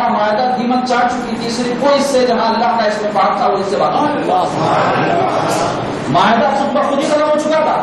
معاہدہ قیمت چاہ چکی تھی، صرف وہ حصے جہاں اللہ کا اس میں پاک تھا وہ حصے باقی تھے۔ معاہدہ خود بخود ہی ختم ہو چکا تھا،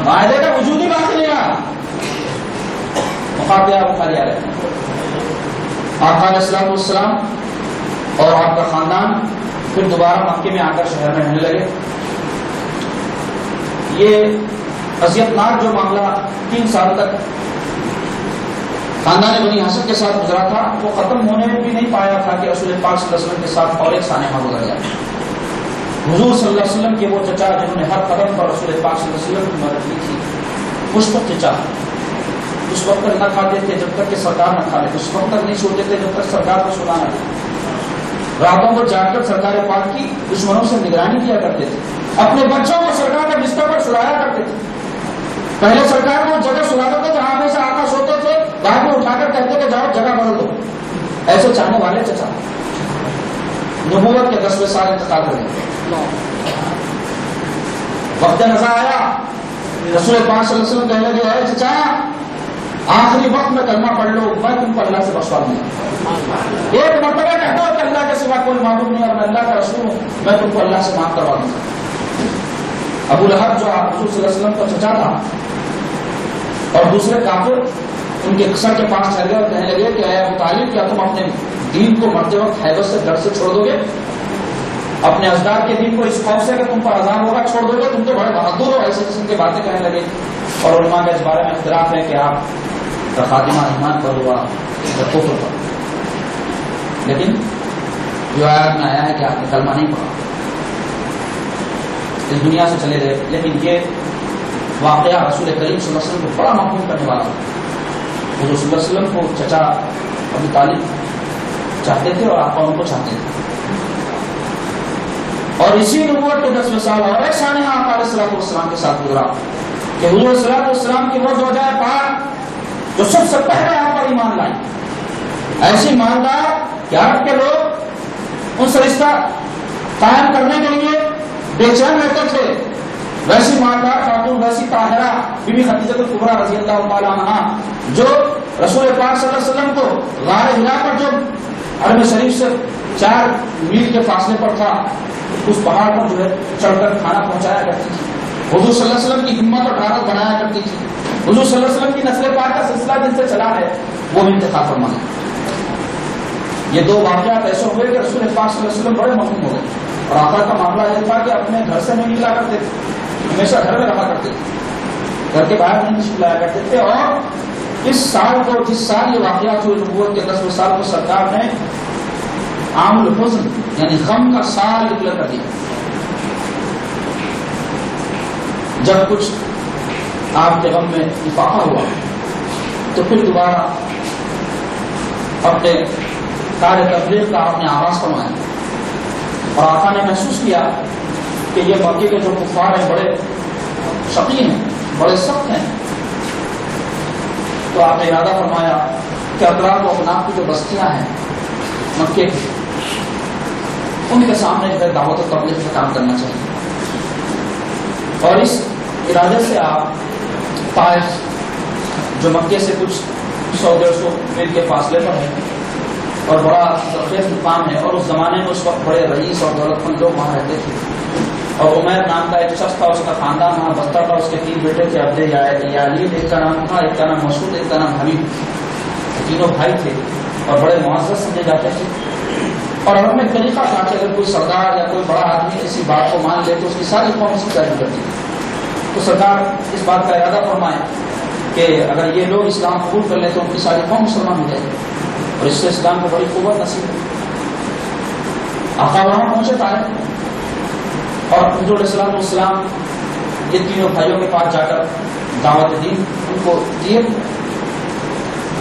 معاہدے کا وجود ہی باقی نہیں رہا۔ مخاطب بخاری علیہ آقا علیہ السلام والسلام اور آپ کا خاندان پھر دوبارہ مکے میں آ کر شہر میں رہنے لگے۔ یہ اذیتناک جو معاملہ 3 سال تک خاندان بنی ہاشم کے ساتھ گزرا تھا، وہ ختم ہونے میں بھی نہیں پایا تھا کہ رسول پاک صلی اللہ علیہ وسلم کے ساتھ اور ایک سانحہ گزر گیا۔ حضور صلی اللہ علیہ وسلم کے وہ چچا جنہوں نے ہر قدم پر رسول پاک صلی اللہ علیہ وسلم کی مدد کی تھی، مشفق چچا اس وقت تک نہ کھاتے تھے جب تک کہ سرکار نہ کھا لے، اس وقت تک نہیں سوتے تھے جب تک سرکار کو سنا نہ دے، راتوں کو جاگ کر سرکار پاک کی دشمنوں سے نگرانی کیا کرتے تھے، اپنے بچوں کو سرکار کے بستر پر سلایا کرتے تھے۔ پہلے سرکار کو جگہ سلاتے تھے جہاں ہمیشہ آقا سوتے تھے، بعد میں اٹھا کر کہتے کہ جاؤ جگہ بدل دو۔ ایسے چاہنے والے چچا نبوت کے 10ویں سال انتقال کر گئے۔ وقت نظر آیا، رسول پاک صلی اللہ علیہ وسلم کہنے لگے اے چچا آخری وقت میں کلمہ پڑھ لو، میں تم کو اللہ سے بخشوا دوں گا۔ ایک مرتبہ کہہ دو کہ اللہ کے سوا کوئی معبود نہیں اور میں اللہ کا رسول ہوں، میں تم کو اللہ سے معاف کروا دوں گا۔ ابو لہب جو حضور صلی اللہ علیہ وسلم کا چچا تھا اور دوسرے کافر ان کے سر کے پاس ٹھہر گئے اور کہنے لگے کہ اے ابو طالب کیا تم اپنے دین کو مرتے وقت حیبت سے ڈر سے چھوڑ دو گے؟ اپنے اجداد کے دین کو اس خوف سے کہ تم پر عذاب ہوگا چھوڑ دو گے؟ تم تو بڑے بہادر ہو، ایسے قسم کی باتیں کہنے لگے۔ اور علماء کا اس بارے میں اختلاف ہے کہ آپ کا خاتمہ ایمان پر ہوا یا کفر پر، لیکن جو آیات میں آیا ہے کہ آپ نے کلمہ نہیں پڑھا، اس دنیا سے چلے گئے۔ لیکن یہ واقعہ رسول کریم صلی اللہ علیہ وسلم کو بڑا محکوم کرنے والا تھا۔ حضور صلی اللہ علیہ وسلم کو چچا ابو طالب چاہتے تھے اور آپ ان کو چاہتے تھے، اور اسی نبوت کے 10ویں سال اور ایک سانحہ آقا علیہ الصلوۃ والسلام کے ساتھ گزرا کہ حضور صلی اللہ علیہ وسلم کی وہ زوجہ پاک جو سب سے پہلے آپ پر ایمان لائیں، ایسی ایماندار کہ عرب کے لوگ ان سے رشتہ قائم کرنے کے لیے بے چین رہتے تھے، ویسی ایماندار خاتون، ویسی طاہرہ بی بی خدیجہ الکبریٰ رضی اللہ تعالی عنہا جو رسول پاک صلی اللہ علیہ وسلم کو غار حرا پر جو حرم شریف سے 4 میل کے فاصلے پر تھا اس پہاڑ پر جو ہے چڑھ کر کھانا پہنچایا کرتی تھی، حضور صلی اللہ علیہ وسلم کی ہمت اور ڈھارس بنایا کرتی تھی، حضور صلی اللہ علیہ وسلم کی نسل پاک کا سلسلہ جن سے چلا ہے وہ انتخاب فرمانا۔ یہ 2 واقعات ایسے ہوئے کہ رسول پاک صلی اللہ علیہ وسلم بڑے مخدوم ہو گئے، اور آقا کا معاملہ یہ تھا کہ اپنے گھر سے نہیں نکلا کرتے تھے، ہمیشہ گھر میں رہا کرتے تھے، گھر کے باہر نہیں تشریف لایا کرتے تھے۔ اور اس سال کو جس سال یہ واقعات ہوئے نبوت کے 10ویں سال کو سرکار نے عام الحزن یعنی غم کا سال ڈکلیئر کر دیا۔ جب کچھ آپ کے غم میں افاقہ ہوا تو پھر دوبارہ اپنے کار تبلیغ کا آپ نے آغاز فرمایا، اور آقا نے محسوس کیا کہ یہ مکے کے جو کفار ہیں بڑے شقی ہیں، بڑے سخت ہیں، تو آپ نے ارادہ فرمایا کہ اطراف و اکناف کی جو بستیاں ہیں مکے کی ان کے سامنے دعوت و تبلیغ سے کام کرنا چاہیے۔ اور اس ارادے سے آپ طائف جو مکے سے کچھ 100-150 میل کے فاصلے پر ہے اور بڑا زرخیز مقام ہے، اور اس زمانے میں اس وقت بڑے رئیس اور دولت مند لوگ وہاں رہتے تھے، اور عمیر نام کا ایک شخص تھا، اس کا خاندان وہاں بستا تھا، اس کے 3 بیٹے تھے، عبد یالید ایک کا نام تھا، ایک کا نام مسعود، ایک کا نام حمید، تینوں بھائی تھے اور بڑے معزز سمجھے جاتے تھے۔ اور ہم میں طریقہ تھا کہ اگر کوئی سردار یا کوئی بڑا آدمی کسی بات کو مان لے تو اس کی ساری قوم اس کی پیروی کرتی ہے۔ تو سرکار اس بات کا ارادہ فرمائے کہ اگر یہ لوگ اسلام قبول کر لیں تو ان کی ساری قوم مسلمان ہو جائے گی، اور اس سے اسلام کو بڑی قوت نصیب ہے۔ آقا وہاں پہنچے طائف، اور حضور علیہ الصلوۃ والسلام یہ تینوں بھائیوں کے پاس جا کر دعوت دی ان کو دیے،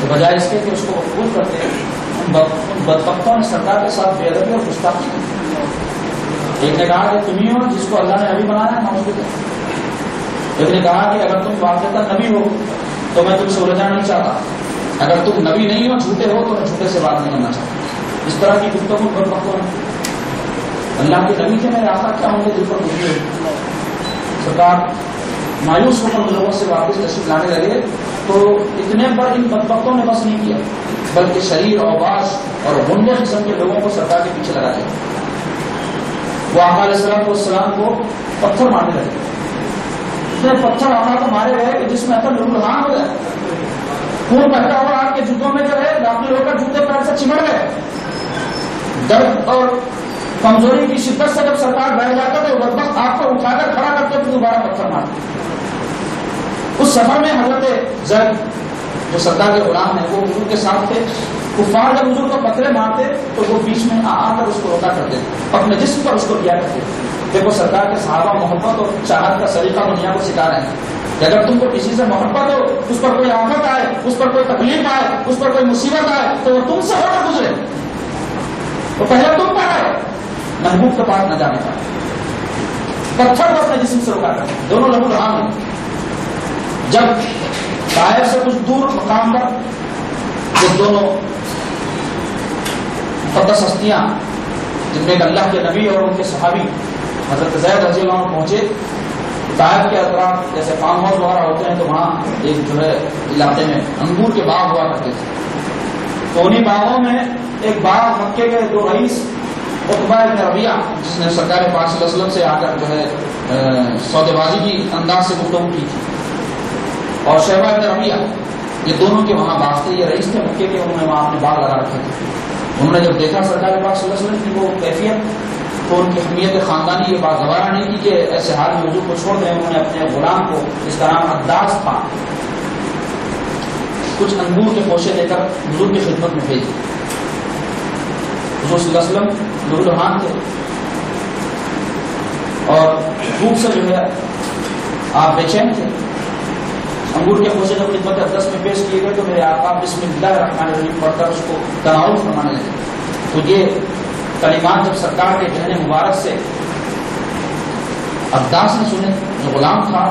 تو بجائے اس کے کہ اس کو قبول کرتے ان بدبختوں نے سرکار کے ساتھ بے ادبی اور گستاخی کی۔ ایک نے کہا کہ تم ہی ہو جس کو اللہ نے نبی بنایا ہے، نعوذ باللہ۔ ایک نے کہا کہ اگر تم واقعتا نبی ہو تو میں تم سے الجھنا نہیں چاہتا، اگر تم نبی نہیں ہو جھوٹے ہو تو میں جھوٹے سے بات نہیں کرنا چاہتا۔ اس طرح کی گفتگو بدبختوں نے اللہ کے نبی کے میرے آقا کیا ہوں گے دل پر گزری ہوئی۔ سرکار مایوس ہو کر لوگوں سے واپس تشریف لانے لگے تو اتنے پر ان بدبختوں نے بس نہیں کیا، بلکہ شریر اوباش اور غنڈے قسم کے لوگوں کو سرکار کے پیچھے لگا دیا. وہ آقا علیہ السلام کو پتھر مارنے لگے. پتھر آنا تو مارے گئے کہ جس میں اثر لہولہان ہو گئے, خون بہتا ہوا آپ کے جوتوں میں جو ہے داخل ہو کر جوتے پیر سے چمڑ گئے. درد اور کمزوری کی شدت سے جب سرکار بیٹھ جاتا تو بدبخت آپ کو اٹھا کر کھڑا کرتے پھر دوبارہ پتھر مارتے. اس سفر میں حضرت زید جو سرکار کے غلام ہیں وہ حضور کے ساتھ تھے. کفار جب حضور کو پتھرے مارتے تو وہ بیچ میں آ کر اس کو روکا کرتے, اپنے جسم پر اس کو کیا کرتے. دیکھو سرکار کے صحابہ محبت اور چاہت کا سلیقہ دنیا کو سکھا رہے ہیں کہ اگر تم کو کسی سے محبت ہو, اس پر کوئی آفت آئے, اس پر کوئی تکلیف آئے, اس پر کوئی مصیبت آئے تو وہ تم سے ہو کر گزرے, تو پہلے تم پر آئے, محبوب کے پاس نہ جانے کا. پتھر کو اپنے جسم سے روکا کرتے, دونوں لہولہان ہیں. جب طائف سے کچھ دور مقام پر یہ دونوں مقدس ہستیاں جن میں اللہ کے نبی اور ان کے صحابی حضرت زید رضی اللہ عنہ پہنچے, طائف کے اطراف جیسے فارم ہاؤس وغیرہ ہوتے ہیں تو وہاں ایک جو ہے علاقے میں انگور کے باغ ہوا کرتے تھے. تو انہیں باغوں میں ایک باغ مکے کے دو رئیس عتبہ بن ربیعہ جس نے سرکار پاک صلی اللہ علیہ وسلم سے آ کر جو ہے سودے بازی کی انداز سے گفتگو کی تھی, اور شیبہ بن ربیعہ یہ دونوں کے وہاں باغ تھے. یہ رئیس تھے مکے کے, انہوں نے وہاں اپنے باغ لگا رکھے تھے. انہوں نے جب دیکھا سرکار پاک صلی اللہ علیہ وسلم کی وہ کیفیت تو ان کی حمیت خاندانی یہ بات گوارا نہیں کی کہ ایسے حال میں حضور کو چھوڑ دیں. انہوں نے اپنے غلام کو جس کا نام عداس تھا کچھ انگور کے پوشے دے کر حضور کی خدمت میں بھیج دی. حضور صلی اللہ علیہ وسلم لہولہان تھے اور بھوک سے جو ہے آپ بے چین تھے. انگور کے پوشے جب خدمت اقدس میں پیش کیے گئے تو میرے آقا بسم اللہ الرحمن الرحیم پڑھ کر اس کو تناول فرمانے لگے. تو یہ کلمات جب سرکار کے کہنے مبارک سے عباس نے سنے, جو غلام تھا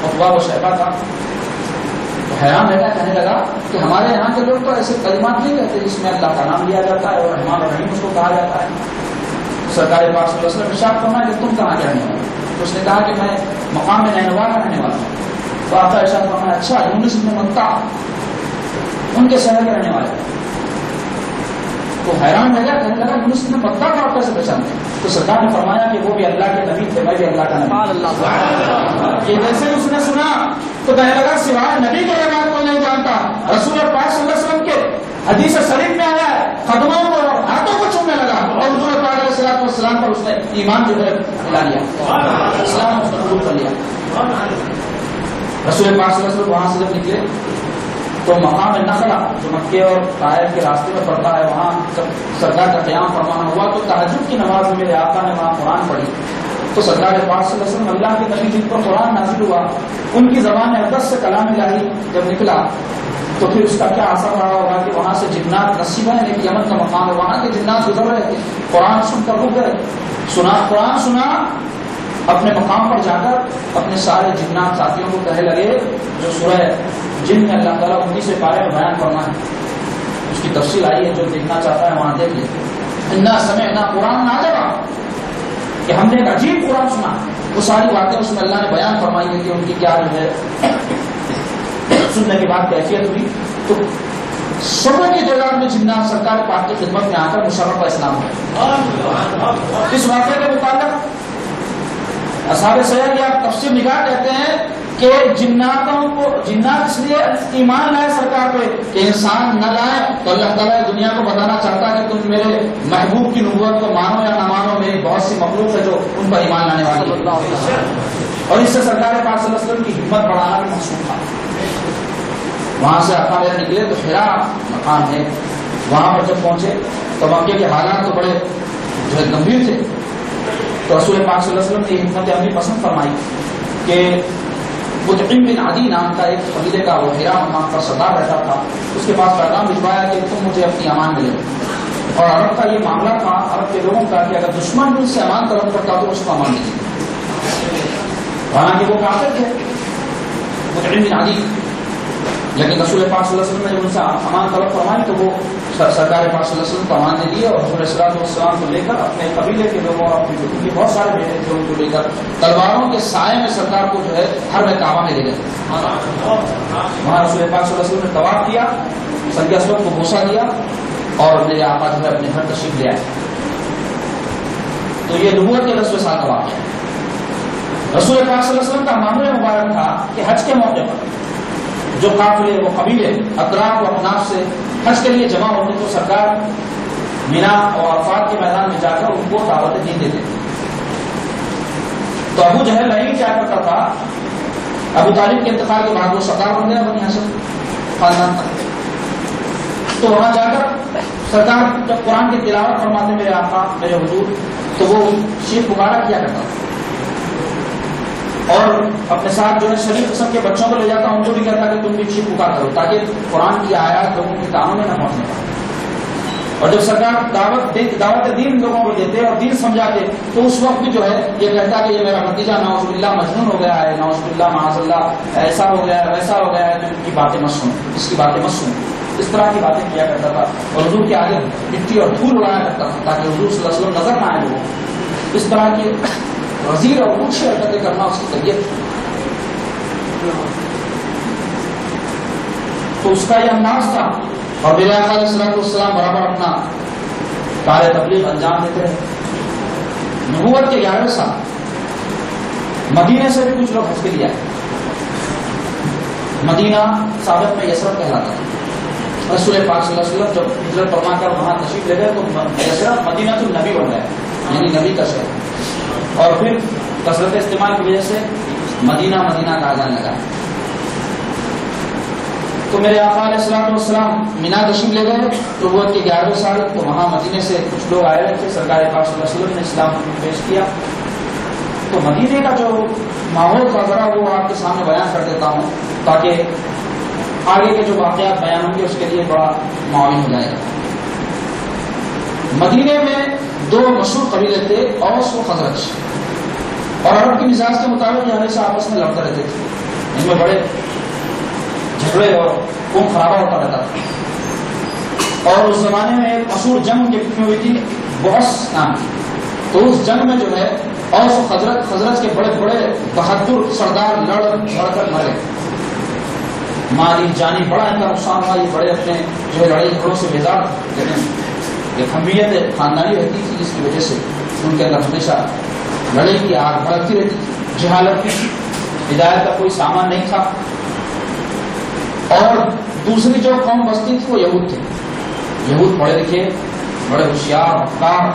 عتبہ و شیبہ تھا, تو حیران رہ گیا, کہنے لگا کہ ہمارے یہاں کے لوگ تو ایسے کلمات نہیں کہتے جس میں اللہ کا نام لیا جاتا ہے اور رحمان الرحیم اس کو کہا جاتا ہے. سرکار پاک صلی اللہ علیہ وسلم ارشاد فرمایا کہ تم کہاں کے رہنے والے؟ تو اس نے کہا کہ میں مقام نینوا کا رہنے والا ہوں. تو آقا ارشاد فرمایا اچھا یونس بن متع ان کے شہر کے رہنے والے. تو حیران رہ گیا, کہنے لگا یونس بن متع کو آپ کیسے پہچانتے ہیں؟ تو سرکار نے فرمایا کہ وہ بھی اللہ کے نبی تھے, میں بھی اللہ کا نبی. یہ جیسے اس نے سنا تو کہنے لگا سوائے نبی کے بات کوئی نہیں جانتا. رسول پاک صلی اللہ علیہ وسلم کے حدیث شریف میں آیا ہے, قدموں کو اور ہاتھوں کو چومنے لگا اور حضور پاک علیہ السلام پر اس نے ایمان جو ہے لا لیا, اسلام اس نے قبول کر لیا. رسول پاک صلی اللہ علیہ وسلم وہاں سے جب نکلے تو مقام نخلا جو مکے اور طائف کے راستے میں پڑتا ہے وہاں جب سرکار کا قیام فرمانا ہوا تو تہجد کی نماز میں میرے آقا نے وہاں قرآن پڑھی. تو سرکار پاک صلی اللہ علیہ وسلم اللہ کے نبی جن پر قرآن نازل ہوا ان کی زبان اقدس سے کلام الہی جب نکلا تو پھر اس کا کیا اثر رہا ہوگا کہ وہاں سے جنات نصیب ہے, کہ یمن کا مقام ہے, وہاں کے جنات گزر رہے تھے, قرآن سن کر رک گئے, قرآن سنا, اپنے مقام پر جا کر اپنے سارے جنات ساتھیوں کو کہنے لگے جو سورہ جن میں اللہ تعالیٰ 19 پارے میں بیان فرما ہے, اس کی تفصیل آئی ہے, جو دیکھنا چاہتا ہے وہاں دیکھ لے. انا سمعنا قرآن عجبا, کہ ہم نے ایک عجیب قرآن سنا. وہ ساری باتیں اس میں اللہ نے بیان فرمائی ہے کہ ان کی کیا جو ہے سننے کے بعد کیفیت ہوئی. تو سبوں کی تعداد میں جنات سرکار پاک کی خدمت میں آ کر مشرف اسلام ہوئے. اس واقعے کے متعلق اصحاب سیر یا تفسیر نگاہ کہتے ہیں کہ جنات اس لیے ایمان لائے سرکار پہ کہ انسان نہ لائے تو اللہ تعالیٰ دنیا کو بتانا چاہتا ہے کہ تم میرے محبوب کی نبوت کو مانو یا نہ مانو, میری بہت سی مخلوق ہے جو ان پر ایمان لانے والی ہے. اور اس سے سرکار پاک صلی اللہ علیہ وسلم کی ہمت بڑھانا بھی مقصود تھا. وہاں سے آقا میرے نکلے تو حرا مقام ہے, وہاں پر جب پہنچے تو مکے کے حالات تو بڑے جو ہے گمبھیر تھے. تو رسول پاک صلی اللہ علیہ وسلم نے حکمت عملی پسند فرمائی کہ مطعم بن عدی نام کا ایک قبیلے کا وہ حرا مقام پر سردار رہتا تھا, اس کے پاس پیغام بھجوایا کہ تم مجھے اپنی امان ملے. اور عرب کا یہ معاملہ تھا, عرب کے لوگوں کا, کہ اگر دشمن بھی ان سے امان طلب کرتا تو اس کو امان دیجیے, حالانکہ وہ کافر تھے مطعم بن عدی. لیکن رسول پاک صلی اللہ علیہ وسلم نے جب ان سے امان طلب فرمائی تو وہ سرکار پاک صلی اللہ علیہ وسلم کو امان نے دی اور حضور صلی اللہ علیہ وسلم کو لے کر اپنے قبیلے کے لوگوں اور ان کے بہت سارے بیٹے تھے ان کو لے کر تلواروں کے سائے میں سرکار کو جو ہے حرم کعبہ میں لے گئے. وہاں رسول پاک صلی اللہ علیہ وسلم نے طواف کیا, سر اسود کو بوسہ دیا اور میرے آقا جو ہے اپنے گھر تشریف لے آئے. تو یہ نبوت کے 10ویں سال کا واقعہ ہے. رسول پاک صلی اللہ علیہ وسلم کا معمول مبارک تھا کہ حج کے موقع پر جو قافلے وہ قبیلے اطراف و اطناف سے حج کے لیے جمع ہوتے تو سرکار مینا اور عرفات کے میدان میں جا کر ان کو دعوت دین دیتے تھے. تو ابو جہل نہیں کیا کرتا تھا, ابو طالب کے انتقال کے بعد وہ سردار بن گیا بنی ہاشم خاندان کا. تو وہاں جا کر سرکار جب قرآن کی تلاوت فرماتے میرے آقا میرے حضور تو وہ شیخ پکارا کیا کرتا تھا اور اپنے ساتھ جو ہے شریف قسم کے بچوں کو لے جاتا ان کو بھی کہتا کہ تم بھی شیخ پکار کرو تاکہ قرآن کی آیات لوگوں کے کانوں میں نہ پہنچنے پائے. اور جب سرکار دعوت دین لوگوں کو دیتے اور دین سمجھاتے تو اس وقت بھی جو ہے یہ کہتا کہ یہ میرا بھتیجا نعوذ باللہ مجنون ہو گیا ہے, نعوذ باللہ معاذ اللہ ایسا ہو گیا ہے ویسا ہو گیا ہے, تو ان کی باتیں مت سنو, اس کی باتیں مت سنو. اس طرح کی باتیں کیا کرتا تھا اور حضور کے آگے مٹی اور دھول اڑایا کرتا تھا تاکہ حضور صلی اللہ علیہ وسلم نظر نہ آئے لوگوں. اس طرح کی وزیر اور اونچی حرکتیں کرنا اس کی طبیعت. تو اس کا یہ انداز تھا اور میرے آقا علیہ الصلوۃ والسلام برابر اپنا کار تبلیغ انجام دیتے رہے. نبوت کے 11ویں سال مدینے سے بھی کچھ لوگ حج کے لیے آئے. مدینہ سابق میں یثرب کہلاتا تھا. رسول پاک صلی اللہ علیہ وسلم جب ہجرت فرما کر وہاں تشریف لے گئے تو یثرب مدینہ تو نبی بن گیا, یعنی نبی کا شہر. اور پھر کثرت استعمال کی وجہ سے مدینہ مدینہ کہا جانے لگا. تو میرے آقا علیہ الصلوۃ والسلام مینا تشریف لے گئے نبوت کے 11ویں سال. تو وہاں مدینے سے کچھ لوگ آئے تھے, سرکار پاک صلی اللہ علیہ وسلم نے اسلام پیش کیا. تو مدینے کا جو ماحول تھا ذرا وہ آپ کے سامنے بیان کر دیتا ہوں تاکہ آگے کے جو واقعات بیان ہوں گے اس کے لیے بڑا معاون ہو جائے گا. مدینے میں 2 مشہور قبیلے تھے, اوس و خزرج. اور عرب کے مزاج کے مطابق یہ ہمیشہ آپس میں لڑتے رہتے تھے, ان میں بڑے جھگڑے اور خون خرابہ ہوتا رہتا تھا. اور اس زمانے میں ایک مشہور جنگ کے بیچ میں ہوئی تھی بوس نام کی. تو اس جنگ میں جو ہے اوس و خزرج کے بڑے بڑے بہادر سردار لڑ کر مرے. مالی جانی بڑا ان کا نقصان ہوا. یہ بڑے اپنے جو ہے لڑائی جھگڑوں سے بیزار, ایک حمیت خاندانی رہتی تھی جس کی وجہ سے ان کے اندر ہمیشہ لڑائی کی آگ بھڑکتی رہتی تھی. جہالت کی ہدایت کا کوئی سامان نہیں تھا. اور دوسری جو قوم بستی تھی وہ یہود تھے. یہود پڑھے لکھے بڑے ہوشیار مختار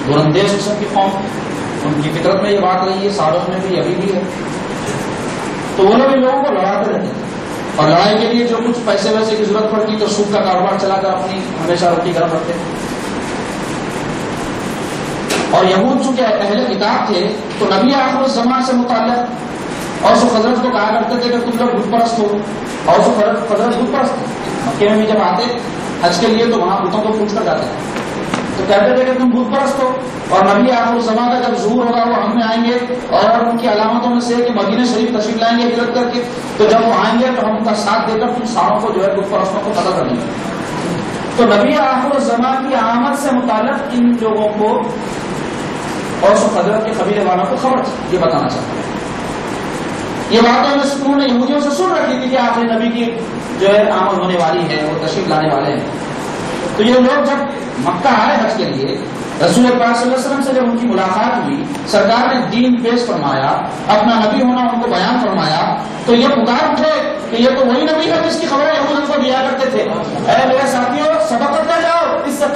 دراندیش قسم کی قوم. ان کی فطرت میں یہ بات رہی ہے, سابق میں بھی ابھی بھی ہے. تو وہ لوگ ان لوگوں کو لڑاتے رہتے تھے اور لڑائی کے لیے جو کچھ پیسے ویسے کی ضرورت پڑتی تو سود کا کاروبار چلا کر اپنی ہمیشہ روٹی گرم رکھتے. اور یہود چونکہ اہل کتاب تھے تو نبی آخر الزمان سے متعلق اور خضرت کو کہا کرتے تھے کہ تم لوگ بت پرست ہو. اور خضرت بت پرست تھے. مکے میں بھی جب آتے حج کے لیے تو وہاں بتوں کو پوچھ کر جاتے تو کہتے تھے کہ تم بت پرست ہو. اور نبی آخر الزمان کا جب ظہور ہوگا وہ ہم میں آئیں گے اور ان کی علامتوں میں سے کہ مدینہ شریف تشریف لائیں گے ہجرت کر کے. تو جب وہ آئیں گے تو ہم ان کا ساتھ دے کر تم ساروں کو جو ہے بت پرستوں کو قتل کر دیں گے. تو نبی آخر الزمان کی آمد سے متعلق ان لوگوں کو اور خضرت کے قبیلے والوں کو خبر تھی. یہ بتانا چاہتا ہوں. یہ باتیں انہوں نے یہودیوں سے سن رکھی تھی کہ آخر نبی کی جو ہے آمد ہونے والی ہے, وہ تشریف لانے والے ہیں. تو یہ لوگ جب مکہ آئے حج کے لیے رسول پاک صلی اللہ علیہ وسلم سے جب ان کی ملاقات ہوئی, سرکار نے دین پیش فرمایا, اپنا نبی ہونا ان کو بیان فرمایا, تو یہ پکار اٹھے کہ یہ تو وہی نبی ہے جس کی خبریں یہود ان کو دیا کرتے تھے. اے میرے ساتھیوں سبق کرتے جاؤ, اس سے